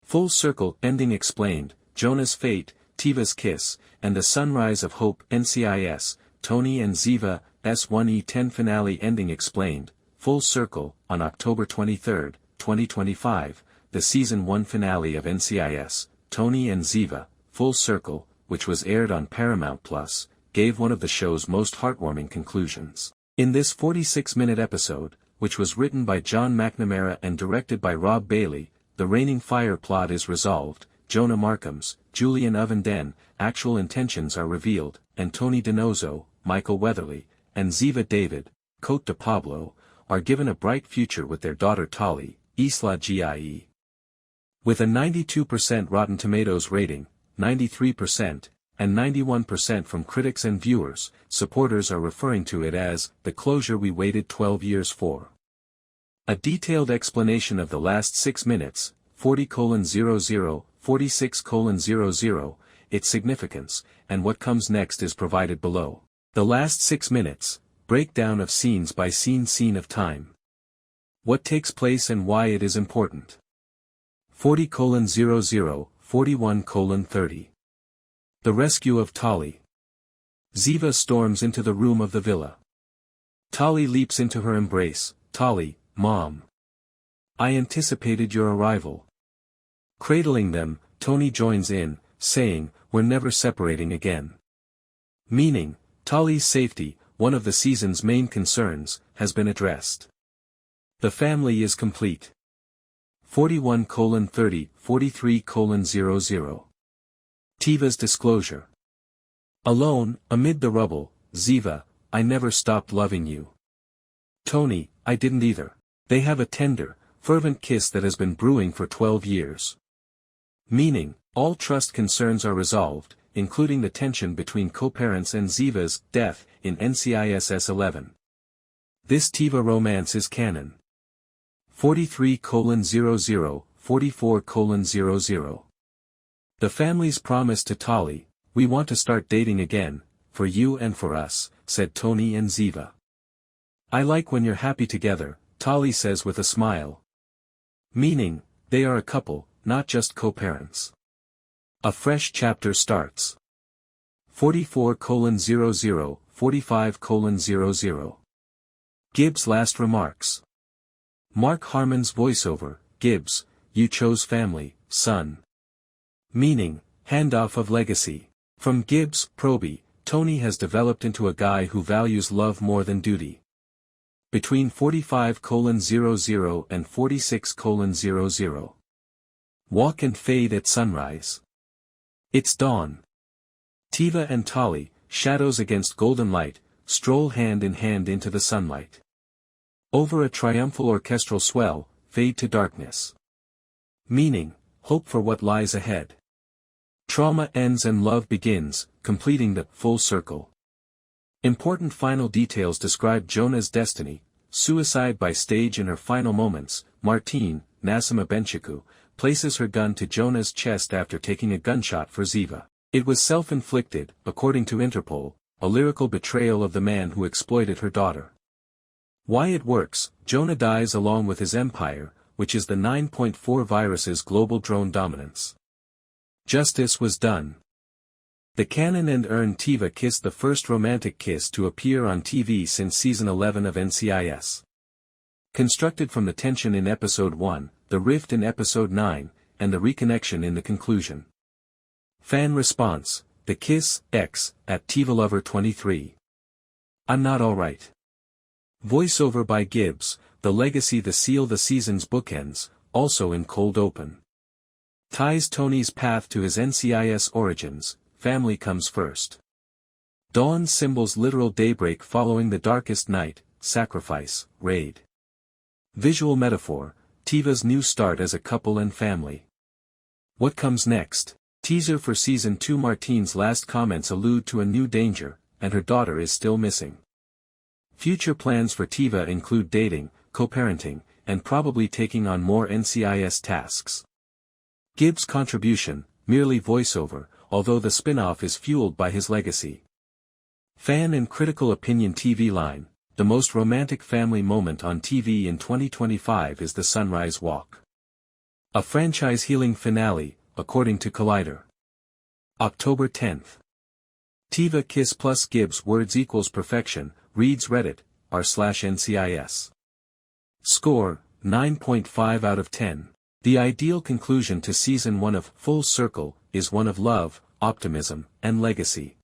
Full circle ending explained, Jonah's fate, Tiva's kiss, and the sunrise of hope. NCIS, Tony and Ziva, S1XE10 finale ending explained, full circle, on October 23, 2025, the Season 1 finale of NCIS, Tony and Ziva, Full Circle, which was aired on Paramount+, gave one of the show's most heartwarming conclusions. In this 46-minute episode, which was written by John McNamara and directed by Rob Bailey, the reigning fire plot is resolved, Jonah Markham's, Julian Ovenden, actual intentions are revealed, and Tony DiNozzo, Michael Weatherly, and Ziva David, Cote de Pablo, are given a bright future with their daughter Tali, Isla Gie. With a 92% Rotten Tomatoes rating, 93%, and 91% from critics and viewers, supporters are referring to it as the closure we waited 12 years for. A detailed explanation of the last 6 minutes, 40:00, 46:00, its significance, and what comes next is provided below. The last 6 minutes, breakdown of scenes by scene of time. What takes place and why it is important. 40:00, 41:30. The rescue of Tali. Ziva storms into the room of the villa. Tali leaps into her embrace. Tali, Mom. I anticipated your arrival. Cradling them, Tony joins in, saying, we're never separating again. Meaning, Tali's safety, one of the season's main concerns, has been addressed. The family is complete. 41:30, 43:00. Tiva's disclosure. Alone, amid the rubble, Ziva, I never stopped loving you. Tony, I didn't either. They have a tender, fervent kiss that has been brewing for 12 years. Meaning, all trust concerns are resolved, including the tension between co-parents and Ziva's death in NCIS S11. This Tiva romance is canon. 43:00, 44:00. The family's promise to Tali, we want to start dating again, for you and for us, said Tony and Ziva. I like when you're happy together, Tali says with a smile. Meaning, they are a couple, not just co-parents. A fresh chapter starts. 44:00, 45:00. Gibbs' last remarks. Mark Harmon's voiceover, Gibbs, you chose family, son. Meaning, handoff of legacy. From Gibbs' Proby, Tony has developed into a guy who values love more than duty. Between 45:00 and 46:00. Walk and fade at sunrise. It's dawn. Tiva and Tali, shadows against golden light, stroll hand in hand into the sunlight. Over a triumphal orchestral swell, fade to darkness. Meaning, hope for what lies ahead. Trauma ends and love begins, completing the full circle. Important final details describe Jonah's destiny, suicide by stage in her final moments. Martine, Nassima Benchiku, places her gun to Jonah's chest after taking a gunshot for Ziva. It was self-inflicted, according to Interpol, a lyrical betrayal of the man who exploited her daughter. Why it works, Jonah dies along with his empire, which is the 9.4 virus's global drone dominance. Justice was done. The canon and earned Tiva kissed the first romantic kiss to appear on TV since Season 11 of NCIS. Constructed from the tension in Episode 1, the rift in Episode 9, and the reconnection in the conclusion. Fan response, the kiss, X, at TivaLover23. I'm not alright. Voiceover by Gibbs, the legacy the seal the season's bookends, also in cold open. Ties Tony's path to his NCIS origins, family comes first. Dawn symbols literal daybreak following the darkest night, sacrifice, raid. Visual metaphor, Tiva's new start as a couple and family. What comes next? Teaser for Season 2. Martine's last comments allude to a new danger, and her daughter is still missing. Future plans for Tiva include dating, co-parenting, and probably taking on more NCIS tasks. Gibbs' contribution, merely voiceover, although the spin-off is fueled by his legacy. Fan and critical opinion TV line, the most romantic family moment on TV in 2025 is the sunrise walk. A franchise healing finale, according to Collider. October 10th. Tiva kiss plus Gibbs words equals perfection, reads Reddit, r/NCIS. Score, 9.5 out of 10. The ideal conclusion to Season 1 of Full Circle is one of love, optimism, and legacy.